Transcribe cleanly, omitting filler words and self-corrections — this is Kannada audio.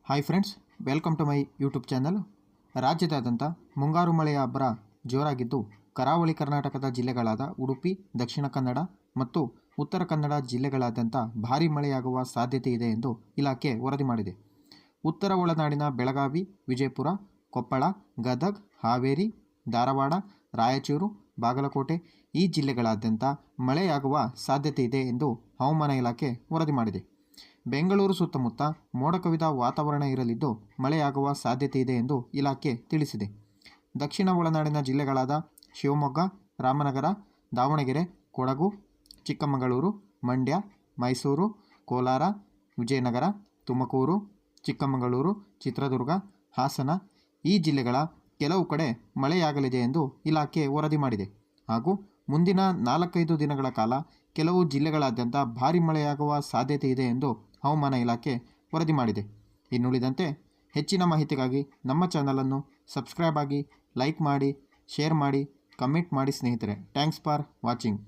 Hi friends, welcome to my YouTube channel. ರಾಜ್ಯದಾದ್ಯಂತ ಮುಂಗಾರು ಮಳೆಯ ಅಬ್ಬರ ಜೋರಾಗಿದ್ದು, ಕರಾವಳಿ ಕರ್ನಾಟಕದ ಜಿಲ್ಲೆಗಳಾದ ಉಡುಪಿ, ದಕ್ಷಿಣ ಕನ್ನಡ ಮತ್ತು ಉತ್ತರ ಕನ್ನಡ ಜಿಲ್ಲೆಗಳಾದ್ಯಂತ ಭಾರೀ ಮಳೆಯಾಗುವ ಸಾಧ್ಯತೆ ಇದೆ ಎಂದು ಇಲಾಖೆ ವರದಿ ಮಾಡಿದೆ. ಉತ್ತರ ಒಳನಾಡಿನ ಬೆಳಗಾವಿ, ವಿಜಯಪುರ, ಕೊಪ್ಪಳ, ಗದಗ್, ಹಾವೇರಿ, ಧಾರವಾಡ, ರಾಯಚೂರು, ಬಾಗಲಕೋಟೆ ಈ ಜಿಲ್ಲೆಗಳಾದ್ಯಂತ ಮಳೆಯಾಗುವ ಸಾಧ್ಯತೆ ಇದೆ ಎಂದು ಹವಾಮಾನ ಇಲಾಖೆ ವರದಿ ಮಾಡಿದೆ. ಬೆಂಗಳೂರು ಸುತ್ತಮುತ್ತ ಮೋಡ ಕವಿದ ವಾತಾವರಣ ಇರಲಿದ್ದು, ಮಳೆಯಾಗುವ ಸಾಧ್ಯತೆ ಇದೆ ಎಂದು ಇಲಾಖೆ ತಿಳಿಸಿದೆ. ದಕ್ಷಿಣ ಒಳನಾಡಿನ ಜಿಲ್ಲೆಗಳಾದ ಶಿವಮೊಗ್ಗ, ರಾಮನಗರ, ದಾವಣಗೆರೆ, ಕೊಡಗು, ಚಿಕ್ಕಮಗಳೂರು, ಮಂಡ್ಯ, ಮೈಸೂರು, ಕೋಲಾರ, ವಿಜಯನಗರ, ತುಮಕೂರು, ಚಿಕ್ಕಮಗಳೂರು, ಚಿತ್ರದುರ್ಗ, ಹಾಸನ ಈ ಜಿಲ್ಲೆಗಳ ಕೆಲವು ಕಡೆ ಮಳೆಯಾಗಲಿದೆ ಎಂದು ಇಲಾಖೆ ವರದಿ ಮಾಡಿದೆ. ಹಾಗೂ ಮುಂದಿನ 4-5 ದಿನಗಳ ಕಾಲ ಕೆಲವು ಜಿಲ್ಲೆಗಳಾದ್ಯಂತ ಭಾರೀ ಮಳೆಯಾಗುವ ಸಾಧ್ಯತೆ ಇದೆ ಎಂದು ಹವಾಮಾನ ಇಲಾಖೆ ವರದಿ ಮಾಡಿದೆ. ಇನ್ನುಳಿದಂತೆ ಹೆಚ್ಚಿನ ಮಾಹಿತಿಗಾಗಿ ನಮ್ಮ ಚಾನಲನ್ನು ಸಬ್ಸ್ಕ್ರೈಬ್ ಆಗಿ, ಲೈಕ್ ಮಾಡಿ, ಶೇರ್ ಮಾಡಿ, ಕಮೆಂಟ್ ಮಾಡಿ ಸ್ನೇಹಿತರೆ. Thanks for watching.